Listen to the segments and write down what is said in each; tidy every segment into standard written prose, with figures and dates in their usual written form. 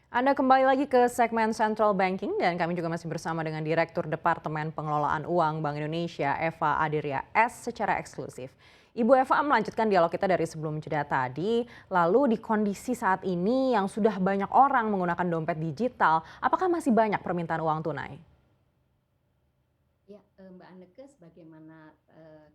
Anda kembali lagi ke segmen Central Banking dan kami juga masih bersama dengan Direktur Departemen Pengelolaan Uang Bank Indonesia, Eva Adiria S secara eksklusif. Ibu Eva melanjutkan dialog kita dari sebelum jeda tadi, lalu di kondisi saat ini yang sudah banyak orang menggunakan dompet digital, apakah masih banyak permintaan uang tunai? Ya, Mbak Anneke, sebagaimana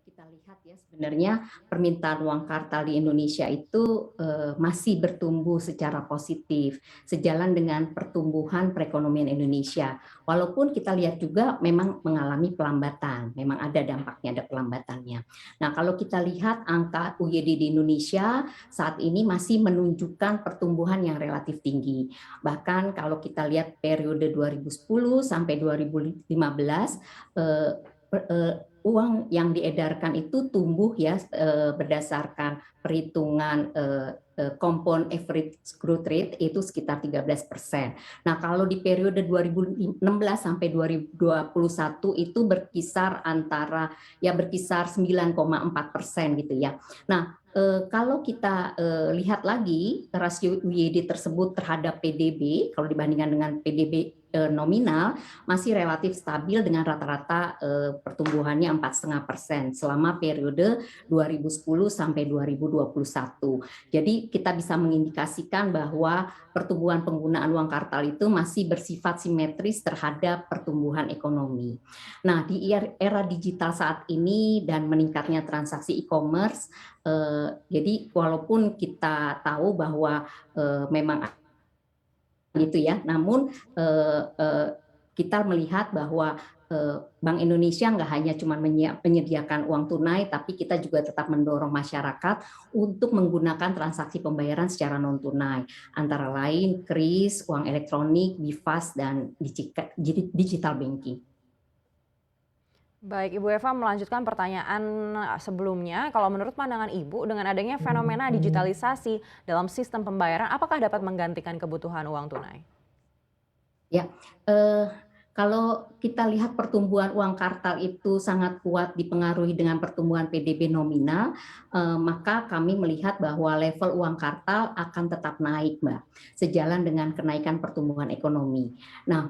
kita lihat ya sebenarnya permintaan uang kartal di Indonesia itu masih bertumbuh secara positif, sejalan dengan pertumbuhan perekonomian Indonesia. Walaupun kita lihat juga memang mengalami pelambatan, memang ada dampaknya, ada pelambatannya. Nah, kalau kita lihat angka UYD di Indonesia saat ini masih menunjukkan pertumbuhan yang relatif tinggi. Bahkan kalau kita lihat periode 2010 sampai 2015, eh, uang yang diedarkan itu tumbuh ya berdasarkan perhitungan compound average growth rate itu sekitar 13%. Nah, kalau di periode 2016 sampai 2021 itu berkisar 9,4% gitu ya. Nah, kalau kita lihat lagi rasio UYD tersebut terhadap PDB, kalau dibandingkan dengan PDB nominal masih relatif stabil dengan rata-rata pertumbuhannya 4,5% selama periode 2010 sampai 2021. Jadi kita bisa mengindikasikan bahwa pertumbuhan penggunaan uang kartal itu masih bersifat simetris terhadap pertumbuhan ekonomi. Nah, di era digital saat ini dan meningkatnya transaksi e-commerce, jadi walaupun kita tahu bahwa memang gitu ya. Namun kita melihat bahwa Bank Indonesia nggak hanya cuma menyediakan uang tunai, tapi kita juga tetap mendorong masyarakat untuk menggunakan transaksi pembayaran secara non tunai, antara lain KRIS, uang elektronik, BIFAS, dan digital banking. Baik, Ibu Eva melanjutkan pertanyaan sebelumnya. Kalau menurut pandangan Ibu, dengan adanya fenomena digitalisasi dalam sistem pembayaran, apakah dapat menggantikan kebutuhan uang tunai? Ya, eh, kalau kita lihat pertumbuhan uang kartal itu sangat kuat dipengaruhi dengan pertumbuhan PDB nominal, maka kami melihat bahwa level uang kartal akan tetap naik, Mbak, sejalan dengan kenaikan pertumbuhan ekonomi. Nah,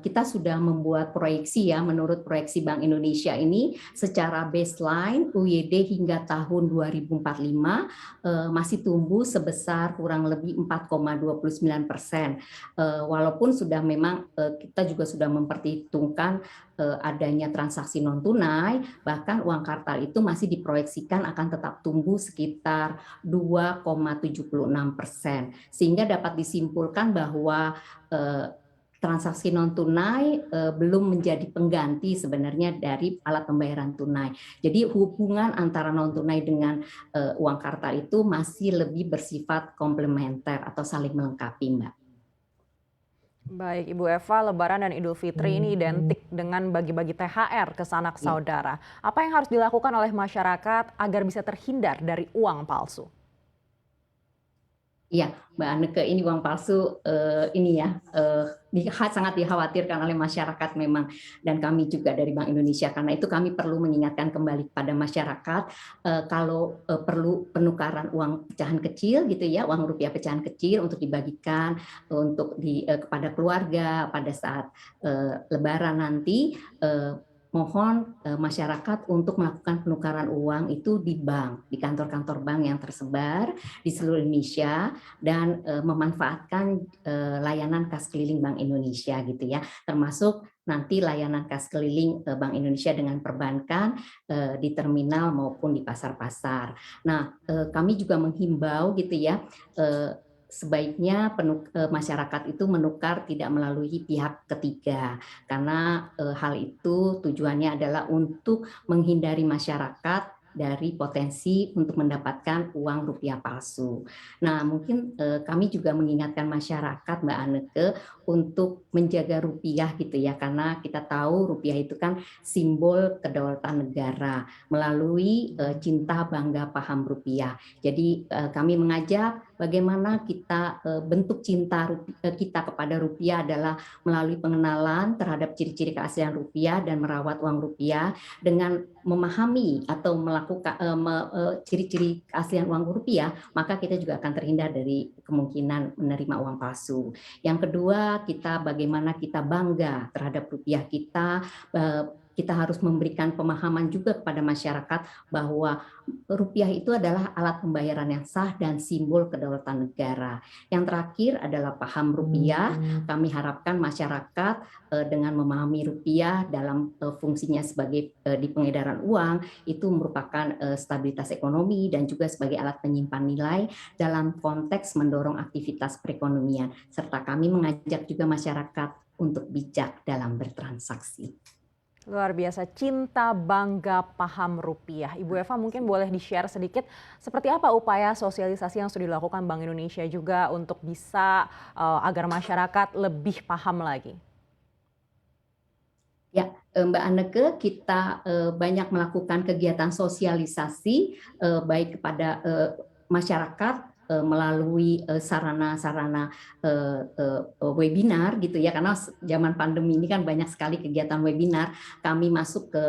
kita sudah membuat proyeksi ya, menurut proyeksi Bank Indonesia ini secara baseline UYD hingga tahun 2045 masih tumbuh sebesar kurang lebih 4,29%. Walaupun sudah memang kita juga sudah memperhitungkan adanya transaksi non tunai, bahkan uang kartal itu masih diproyeksikan akan tetap tumbuh sekitar 2,76%, sehingga dapat disimpulkan bahwa transaksi non tunai belum menjadi pengganti sebenarnya dari alat pembayaran tunai. Jadi hubungan antara non tunai dengan uang kartal itu masih lebih bersifat komplementer atau saling melengkapi, Mbak. Baik, Ibu Eva, Lebaran dan Idul Fitri ini identik dengan bagi-bagi THR ke sanak Ya. saudara. Apa yang harus dilakukan oleh masyarakat agar bisa terhindar dari uang palsu? Iya, Mbak Anneke, ini uang palsu ini ya sangat dikhawatirkan oleh masyarakat memang, dan kami juga dari Bank Indonesia. Karena itu kami perlu mengingatkan kembali kepada masyarakat kalau perlu penukaran uang pecahan kecil gitu ya, uang rupiah pecahan kecil untuk dibagikan kepada keluarga pada saat Lebaran nanti. Mohon masyarakat untuk melakukan penukaran uang itu di bank, di kantor-kantor bank yang tersebar di seluruh Indonesia, dan memanfaatkan layanan kas keliling Bank Indonesia gitu ya, termasuk nanti layanan kas keliling Bank Indonesia dengan perbankan di terminal maupun di pasar-pasar. Nah, kami juga menghimbau gitu ya, sebaiknya masyarakat itu menukar tidak melalui pihak ketiga, karena hal itu tujuannya adalah untuk menghindari masyarakat dari potensi untuk mendapatkan uang rupiah palsu. Nah, mungkin kami juga mengingatkan masyarakat, Mbak Anneke, untuk menjaga rupiah gitu ya, karena kita tahu rupiah itu kan simbol kedaulatan negara melalui cinta bangga paham rupiah. Jadi kami mengajak bagaimana kita bentuk cinta kita kepada rupiah adalah melalui pengenalan terhadap ciri-ciri keaslian rupiah dan merawat uang rupiah dengan memahami atau melakukan ciri-ciri keaslian uang rupiah, maka kita juga akan terhindar dari kemungkinan menerima uang palsu. Yang kedua, kita bagaimana kita bangga terhadap rupiah kita. Kita harus memberikan pemahaman juga kepada masyarakat bahwa rupiah itu adalah alat pembayaran yang sah dan simbol kedaulatan negara. Yang terakhir adalah paham rupiah. Kami harapkan masyarakat dengan memahami rupiah dalam fungsinya sebagai di pengedaran uang itu merupakan stabilitas ekonomi dan juga sebagai alat penyimpan nilai dalam konteks mendorong aktivitas perekonomian. Serta kami mengajak juga masyarakat untuk bijak dalam bertransaksi. Luar biasa, cinta bangga paham rupiah. Ibu Eva mungkin boleh di-share sedikit seperti apa upaya sosialisasi yang sudah dilakukan Bank Indonesia juga untuk bisa agar masyarakat lebih paham lagi. Ya, Mbak Anneke, kita banyak melakukan kegiatan sosialisasi baik kepada masyarakat melalui sarana-sarana webinar gitu ya, karena zaman pandemi ini kan banyak sekali kegiatan webinar. Kami masuk ke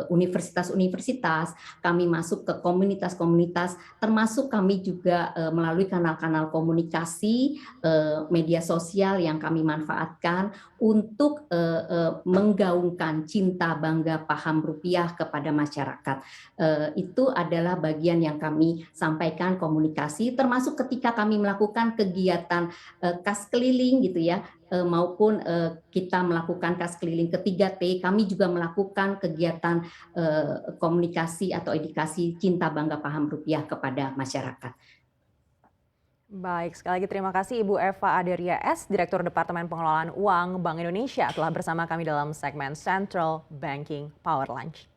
universitas-universitas, kami masuk ke komunitas-komunitas, termasuk kami juga melalui kanal-kanal komunikasi media sosial yang kami manfaatkan untuk menggaungkan cinta bangga paham rupiah kepada masyarakat. Itu adalah bagian yang kami sampaikan komunikasi, termasuk ketika kami melakukan kegiatan kas keliling gitu ya, maupun kita melakukan kas keliling ketiga T, kami juga melakukan kegiatan komunikasi atau edukasi cinta bangga paham rupiah kepada masyarakat. Baik, sekali lagi terima kasih Ibu Eva Aderia S, Direktur Departemen Pengelolaan Uang Bank Indonesia telah bersama kami dalam segmen Central Banking Power Lunch.